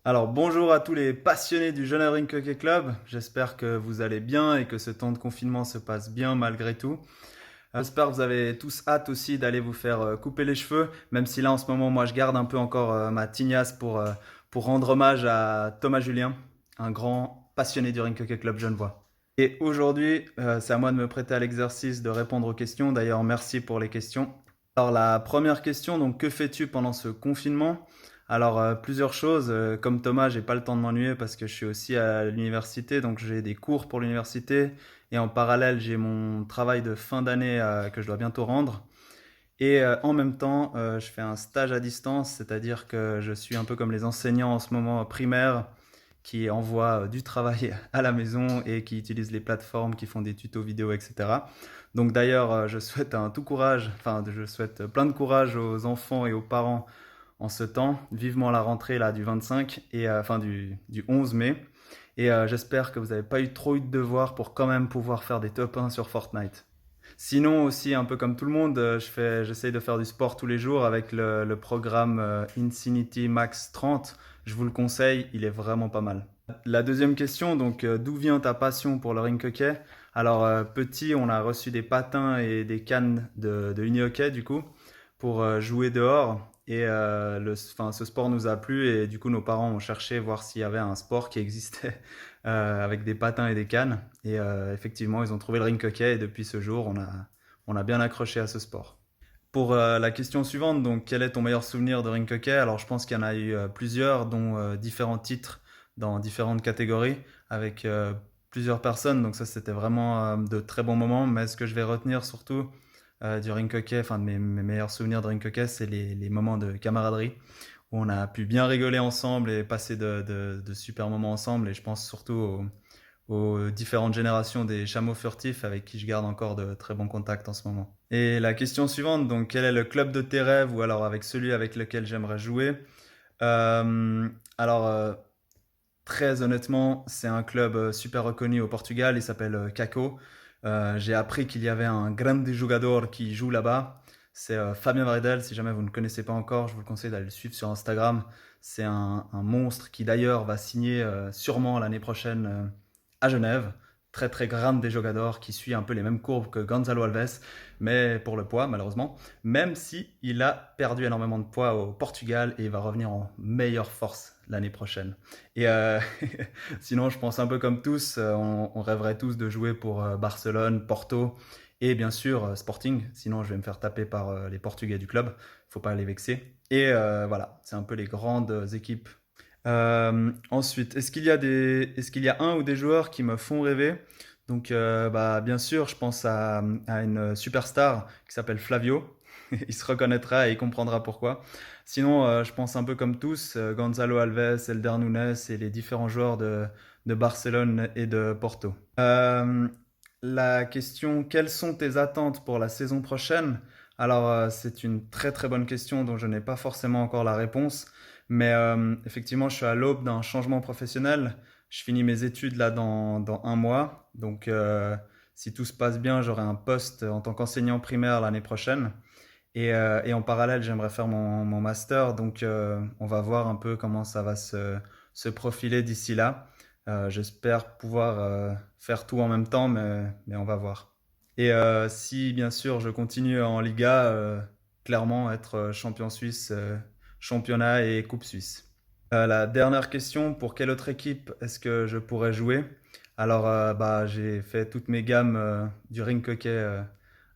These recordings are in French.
Alors bonjour à tous les passionnés du Genève Ring Hockey Club. J'espère que vous allez bien et que ce temps de confinement se passe bien malgré tout. J'espère que vous avez tous hâte aussi d'aller vous faire couper les cheveux, même si là en ce moment moi je garde un peu encore ma tignasse pour rendre hommage à Thomas Julien, un grand passionné du Ring Hockey Club genevois. Et aujourd'hui, c'est à moi de me prêter à l'exercice de répondre aux questions. D'ailleurs, merci pour les questions. Alors la première question, donc que fais-tu pendant ce confinement? Alors plusieurs choses. Comme Thomas, j'ai pas le temps de m'ennuyer parce que je suis aussi à l'université, donc j'ai des cours pour l'université et en parallèle j'ai mon travail de fin d'année que je dois bientôt rendre. Et en même temps, je fais un stage à distance, c'est-à-dire que je suis un peu comme les enseignants en ce moment primaires qui envoient du travail à la maison et qui utilisent les plateformes, qui font des tutos vidéo, etc. Donc d'ailleurs, je souhaite un tout courage, enfin je souhaite plein de courage aux enfants et aux parents en ce temps. Vivement la rentrée là du 25 et enfin du 11 mai. Et j'espère que vous n'avez pas eu trop eu de devoirs pour quand même pouvoir faire des top 1 sur Fortnite. Sinon aussi, un peu comme tout le monde, j'essaye de faire du sport tous les jours avec le programme Infinity Max 30. Je vous le conseille, il est vraiment pas mal. La deuxième question, donc d'où vient ta passion pour le rink hockey? Alors petit, on a reçu des patins et des cannes de uni-hockey du coup pour jouer dehors. Et enfin, ce sport nous a plu et du coup nos parents ont cherché voir s'il y avait un sport qui existait avec des patins et des cannes. Et effectivement, ils ont trouvé le rink hockey et depuis ce jour, on a bien accroché à ce sport. Pour la question suivante, donc quel est ton meilleur souvenir de rink hockey? Alors je pense qu'il y en a eu plusieurs, dont différents titres dans différentes catégories avec plusieurs personnes. Donc ça, c'était vraiment de très bons moments. Mais ce que je vais retenir surtout du rink hockey, enfin de mes meilleurs souvenirs de rink hockey, c'est les moments de camaraderie où on a pu bien rigoler ensemble et passer de super moments ensemble. Et je pense surtout aux différentes générations des chameaux furtifs avec qui je garde encore de très bons contacts en ce moment. Et la question suivante, donc quel est le club de tes rêves ou alors avec celui avec lequel j'aimerais jouer? Euh, alors, très honnêtement, c'est un club super reconnu au Portugal, il s'appelle Caco. J'ai appris qu'il y avait un grande jogador qui joue là-bas. C'est Fabien Varedel, si jamais vous ne connaissez pas encore, je vous le conseille d'aller le suivre sur Instagram. C'est un monstre qui d'ailleurs va signer sûrement l'année prochaine à Genève. Très très grande des jogadors qui suit un peu les mêmes courbes que Gonzalo Alves, mais pour le poids malheureusement. Même si il a perdu énormément de poids au Portugal et il va revenir en meilleure force l'année prochaine. Et sinon, je pense un peu comme tous, on rêverait tous de jouer pour Barcelone, Porto et bien sûr Sporting. Sinon, je vais me faire taper par les Portugais du club. Faut pas les vexer. Et voilà, c'est un peu les grandes équipes. Ensuite, est-ce qu'il y a un ou des joueurs qui me font rêver? Donc, bah, bien sûr, je pense à une superstar qui s'appelle Flavio. Il se reconnaîtra et il comprendra pourquoi. Sinon, je pense un peu comme tous, Gonzalo Alves, Elder Nunes et les différents joueurs de Barcelone et de Porto. La question, quelles sont tes attentes pour la saison prochaine? Alors, c'est une très très bonne question dont je n'ai pas forcément encore la réponse. Mais effectivement, je suis à l'aube d'un changement professionnel. Je finis mes études là dans un mois. Donc, si tout se passe bien, j'aurai un poste en tant qu'enseignant primaire l'année prochaine. Et en parallèle, j'aimerais faire mon master. Donc, on va voir un peu comment ça va se profiler d'ici là. J'espère pouvoir faire tout en même temps, mais on va voir. Et si, bien sûr, je continue en Liga, clairement être champion suisse, championnat et coupe suisse. La dernière question, pour quelle autre équipe est-ce que je pourrais jouer? Alors, bah, j'ai fait toutes mes gammes du rink hockey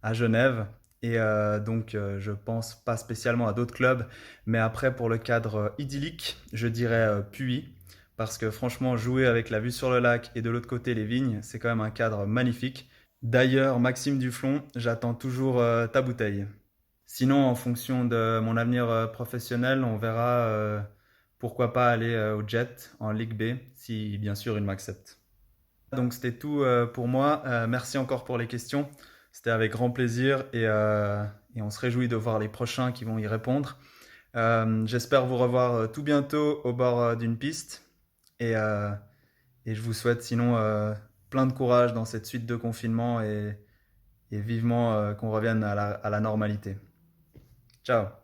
à Genève. Et donc, je pense pas spécialement à d'autres clubs. Mais après, pour le cadre idyllique, je dirais Puy. Parce que franchement, jouer avec la vue sur le lac et de l'autre côté les vignes, c'est quand même un cadre magnifique. D'ailleurs, Maxime Duflon, j'attends toujours ta bouteille. Sinon, en fonction de mon avenir professionnel, on verra pourquoi pas aller au Jet en Ligue B, si bien sûr il m'accepte. Donc c'était tout pour moi. Merci encore pour les questions. C'était avec grand plaisir et on se réjouit de voir les prochains qui vont y répondre. J'espère vous revoir tout bientôt au bord d'une piste et, euh, et je vous souhaite sinon plein de courage dans cette suite de confinement et vivement qu'on revienne à la normalité. Ciao!